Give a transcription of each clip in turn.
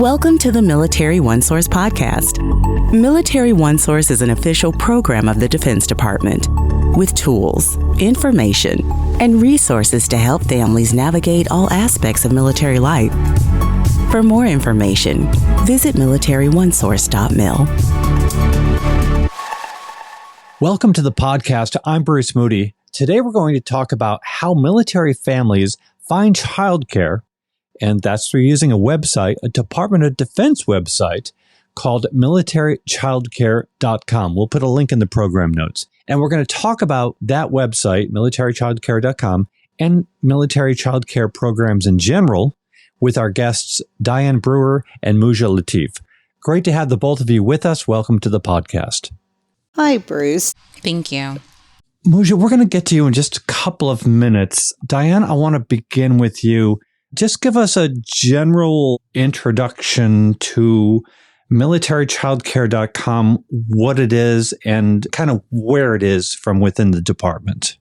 Welcome to the Military OneSource Podcast. Military OneSource is an official program of the Defense Department with tools, information, and resources to help families navigate all aspects of military life. For more information, visit MilitaryOneSource.mil. Welcome to the podcast. I'm Bruce Moody. Today we're going to talk about how military families find childcare, and that's through using a website, a Department of Defense website called MilitaryChildcare.com. We'll put a link in the program notes. And we're going to talk about that website, MilitaryChildcare.com, and military childcare programs in general with our guests, Diane Brewer and Mujaa Latif. Great to have the both of you with us. Welcome to the podcast. Hi, Bruce. Thank you. Mujaa, we're going to get to you in just a couple of minutes. Diane, I want to begin with you. Just give us a general introduction to MilitaryChildcare.com, what it is, and kind of where it is from within the department.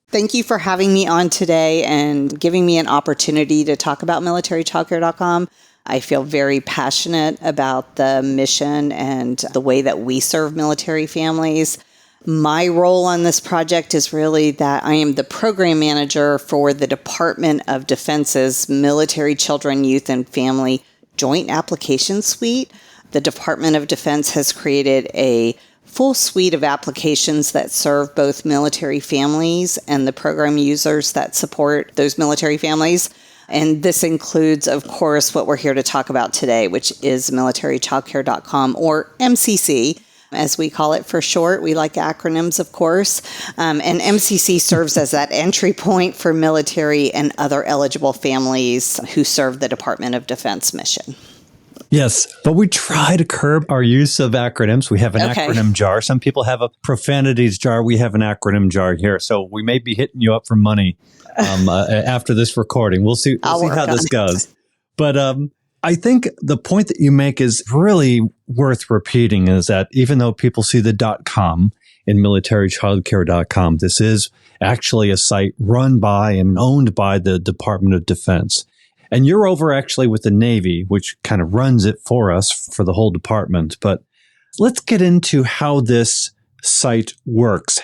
Thank you for having me on today and giving me an opportunity to talk about MilitaryChildcare.com. I feel very passionate about the mission and the way that we serve military families. My role on this project is really that I am the program manager for the Department of Defense's Military Children, Youth, and Family Joint Application Suite. The Department of Defense has created a full suite of applications that serve both military families and the program users that support those military families. And this includes, of course, what we're here to talk about today, which is MilitaryChildcare.com, or MCC, as we call it for short. We like acronyms, of course. And MCC serves as that entry point for military and other eligible families who serve the Department of Defense mission. Yes, but we try to curb our use of acronyms. We have an acronym jar. Some people have a profanities jar. We have an acronym jar here. So we may be hitting you up for money after this recording. We'll see how this goes. But I think the point that you make is really worth repeating, is that even though people see the .com in MilitaryChildcare.com, this is actually a site run by and owned by the Department of Defense. And you're over actually with the Navy, which kind of runs it for us for the whole department. But let's get into how this site works.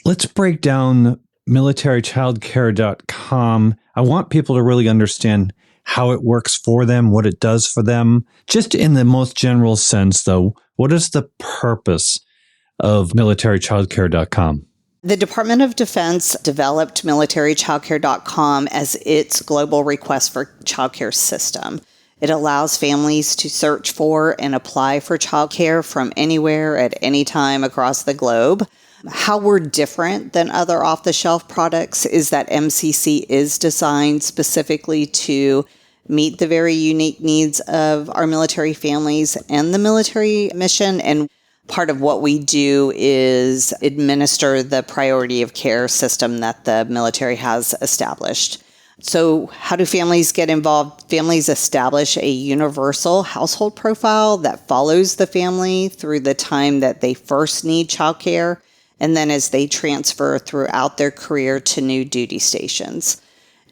Let's break down MilitaryChildcare.com. I want people to really understand how it works for them, what it does for them. Just in the most general sense, though, what is the purpose of MilitaryChildcare.com? The Department of Defense developed MilitaryChildcare.com as its global request for childcare system. It allows families to search for and apply for childcare from anywhere at any time across the globe. How we're different than other off-the-shelf products is that MCC is designed specifically to meet the very unique needs of our military families and the military mission. And part of what we do is administer the priority of care system that the military has established. So how do families get involved? Families establish a universal household profile that follows the family through the time that they first need childcare, and then as they transfer throughout their career to new duty stations.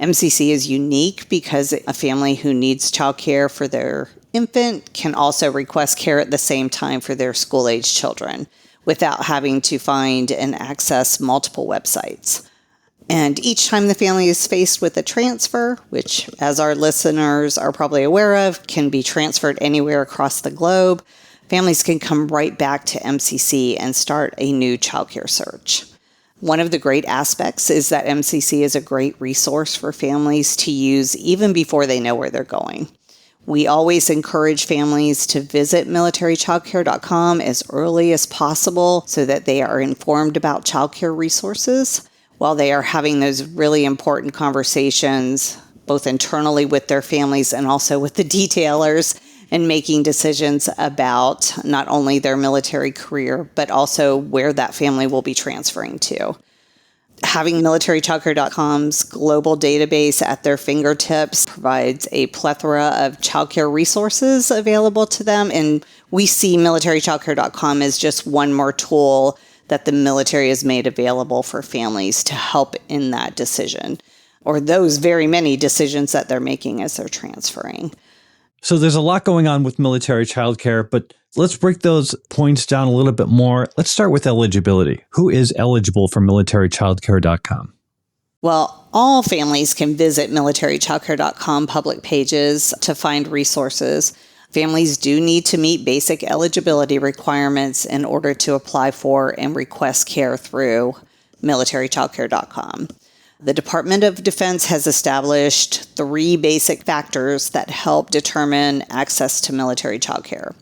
MCC is unique because a family who needs childcare for their infant can also request care at the same time for their school-age children without having to find and access multiple websites. And each time the family is faced with a transfer, which, as our listeners are probably aware of, can be transferred anywhere across the globe, families can come right back to MCC and start a new childcare search. One of the great aspects is that MCC is a great resource for families to use even before they know where they're going. We always encourage families to visit MilitaryChildcare.com as early as possible so that they are informed about childcare resources while they are having those really important conversations, both internally with their families and also with the detailers, and making decisions about not only their military career, but also where that family will be transferring to. Having MilitaryChildcare.com's global database at their fingertips provides a plethora of childcare resources available to them, and we see MilitaryChildcare.com as just one more tool that the military has made available for families to help in that decision, or those very many decisions that they're making as they're transferring. So there's a lot going on with military childcare, but let's break those points down a little bit more. Let's start with eligibility. Who is eligible for MilitaryChildcare.com? Well, all families can visit MilitaryChildcare.com public pages to find resources. Families do need to meet basic eligibility requirements in order to apply for and request care through MilitaryChildcare.com. The Department of Defense has established 3 basic factors that help determine access to military childcare.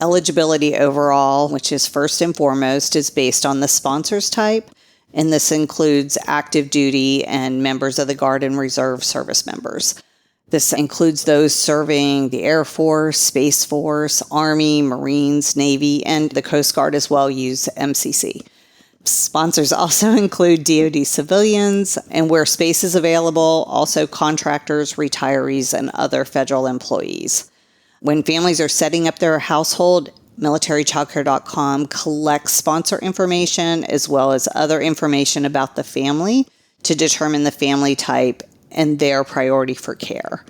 Eligibility overall, which is first and foremost, is based on the sponsor's type, and this includes active duty and members of the Guard and Reserve service members. This includes those serving the Air Force, Space Force, Army, Marines, Navy, and the Coast Guard as well use MCC. Sponsors also include DoD civilians, and where space is available, also contractors, retirees, and other federal employees. When families are setting up their household, MilitaryChildcare.com collects sponsor information as well as other information about the family to determine the family type and their priority for care.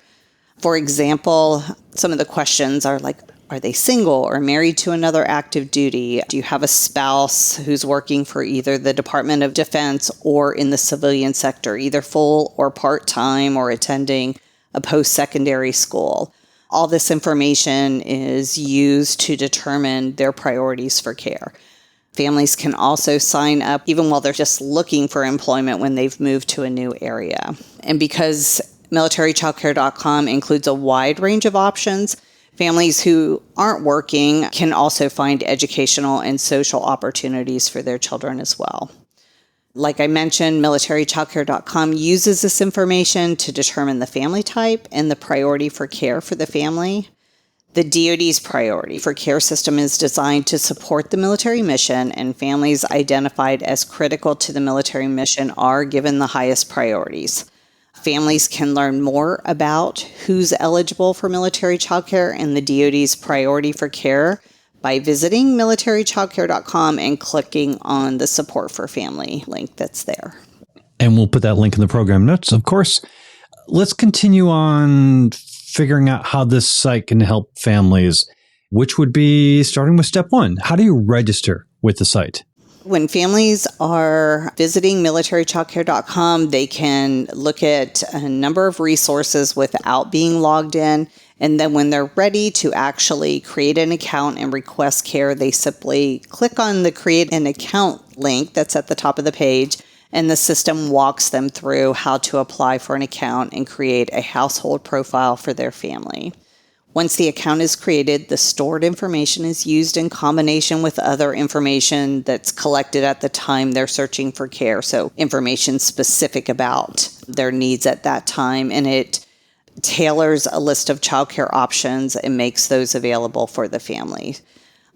For example, some of the questions are like, are they single or married to another active duty? Do you have a spouse who's working for either the Department of Defense or in the civilian sector, either full or part-time or attending a post-secondary school? All this information is used to determine their priorities for care. Families can also sign up even while they're just looking for employment when they've moved to a new area. And because MilitaryChildcare.com includes a wide range of options, families who aren't working can also find educational and social opportunities for their children as well. Like I mentioned, MilitaryChildcare.com uses this information to determine the family type and the priority for care for the family. The DoD's priority for care system is designed to support the military mission, and families identified as critical to the military mission are given the highest priorities. Families can learn more about who's eligible for military childcare and the DoD's priority for care by visiting MilitaryChildcare.com and clicking on the Support for Family link that's there. And we'll put that link in the program notes, of course. Let's continue on figuring out how this site can help families, which would be starting with step 1. How do you register with the site? When families are visiting MilitaryChildcare.com, they can look at a number of resources without being logged in. And then when they're ready to actually create an account and request care, they simply click on the Create an Account link that's at the top of the page, and the system walks them through how to apply for an account and create a household profile for their family. Once the account is created, the stored information is used in combination with other information that's collected at the time they're searching for care. So information specific about their needs at that time, and it tailors a list of childcare options and makes those available for the family.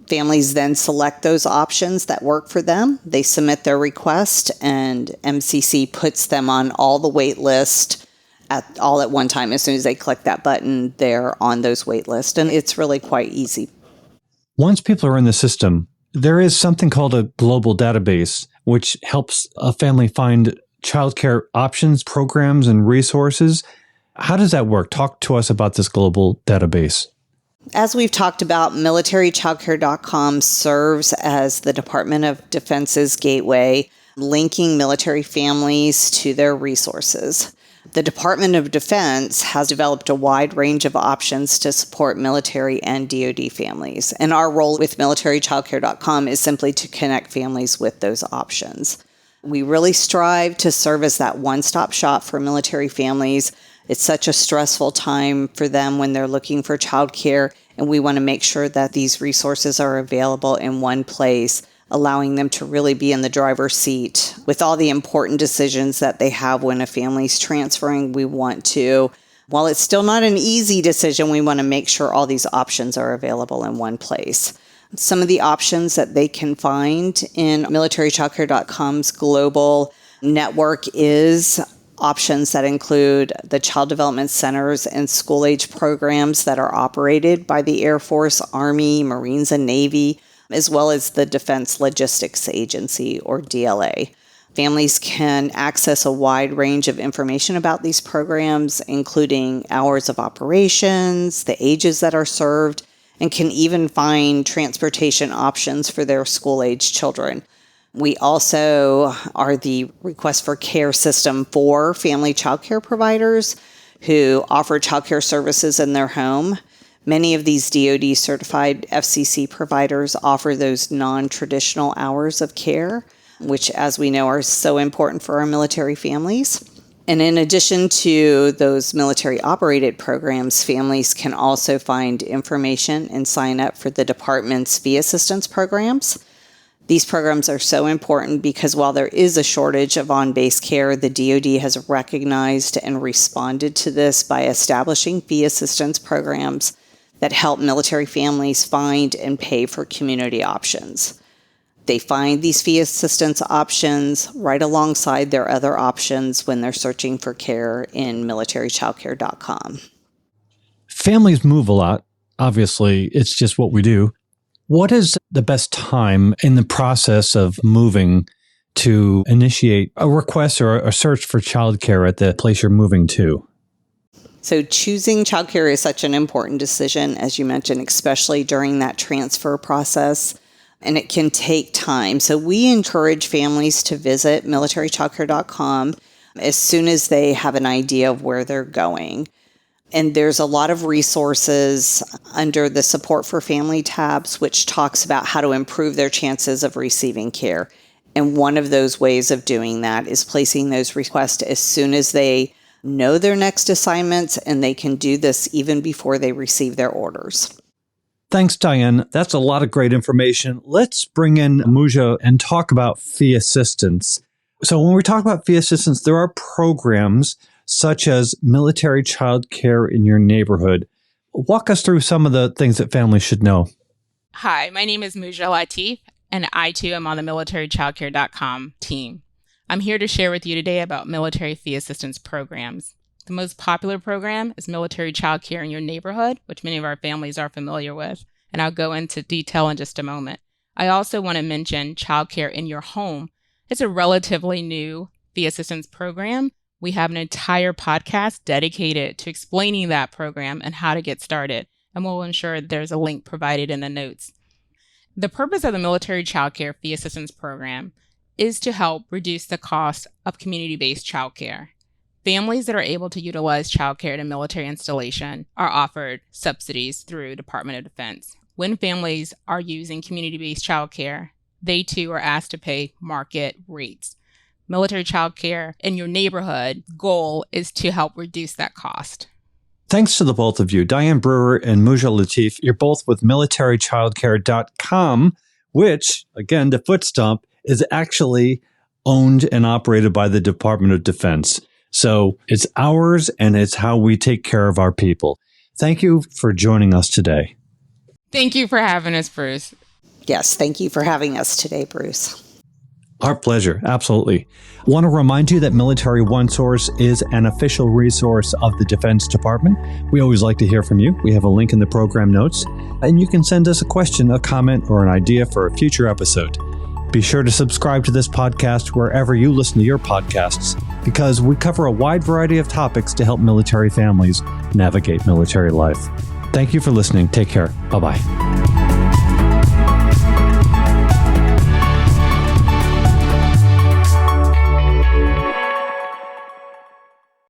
Families then select those options that work for them. They submit their request, and MCC puts them on all the wait list all at one time. As soon as they click that button, they're on those wait lists, and it's really quite easy. Once people are in the system, there is something called a global database, which helps a family find childcare options, programs, and resources. How does that work? Talk to us about this global database. As we've talked about, MilitaryChildcare.com serves as the Department of Defense's gateway, linking military families to their resources. The Department of Defense has developed a wide range of options to support military and DoD families, and our role with MilitaryChildcare.com is simply to connect families with those options. We really strive to serve as that one-stop shop for military families. It's such a stressful time for them when they're looking for childcare, and we want to make sure that these resources are available in one place, allowing them to really be in the driver's seat with all the important decisions that they have when a family's transferring. While it's still not an easy decision, we want to make sure all these options are available in one place. Some of the options that they can find in MilitaryChildcare.com's global network is options that include the child development centers and school-age programs that are operated by the Air Force, Army, Marines, and Navy, as well as the Defense Logistics Agency, or DLA. Families can access a wide range of information about these programs, including hours of operations, the ages that are served, and can even find transportation options for their school-age children. We also are the request for care system for family child care providers who offer child care services in their home. Many of these DoD certified FCC providers offer those non-traditional hours of care, which, as we know, are so important for our military families. And in addition to those military-operated programs, families can also find information and sign up for the department's fee assistance programs. These programs are so important because while there is a shortage of on-base care, the DoD has recognized and responded to this by establishing fee assistance programs that help military families find and pay for community options. They find these fee assistance options right alongside their other options when they're searching for care in MilitaryChildCare.com. Families move a lot. Obviously, it's just what we do. What is the best time in the process of moving to initiate a request or a search for childcare at the place you're moving to? So choosing childcare is such an important decision, as you mentioned, especially during that transfer process. And it can take time. So we encourage families to visit MilitaryChildCare.com as soon as they have an idea of where they're going. And there's a lot of resources under the Support for Family tabs, which talks about how to improve their chances of receiving care. And one of those ways of doing that is placing those requests as soon as they know their next assignments, and they can do this even before they receive their orders. Thanks, Diane. That's a lot of great information. Let's bring in Mujaa and talk about fee assistance. So when we talk about fee assistance, there are programs such as military child care in your neighborhood. Walk us through some of the things that families should know. Hi, my name is Mujaa Latif, and I too am on the MilitaryChildCare.com team. I'm here to share with you today about military fee assistance programs. The most popular program is Military Child Care in Your Neighborhood, which many of our families are familiar with, and I'll go into detail in just a moment. I also want to mention Child Care in Your Home. It's a relatively new fee assistance program. We have an entire podcast dedicated to explaining that program and how to get started, and we'll ensure there's a link provided in the notes. The purpose of the Military Child Care Fee Assistance Program is to help reduce the cost of community-based child care. Families that are able to utilize childcare at a military installation are offered subsidies through Department of Defense. When families are using community-based childcare, they too are asked to pay market rates. Military childcare in your neighborhood goal is to help reduce that cost. Thanks to the both of you, Diane Brewer and Mujaa Latif. You're both with MilitaryChildCare.com, which, again, the foot stomp, is actually owned and operated by the Department of Defense. So it's ours, and it's how we take care of our people. Thank you for joining us today. Thank you for having us, Bruce. Yes, thank you for having us today, Bruce. Our pleasure. Absolutely. I want to remind you that Military OneSource is an official resource of the Defense Department. We always like to hear from you. We have a link in the program notes, and you can send us a question, a comment, or an idea for a future episode. Be sure to subscribe to this podcast wherever you listen to your podcasts, because we cover a wide variety of topics to help military families navigate military life. Thank you for listening. Take care. Bye-bye.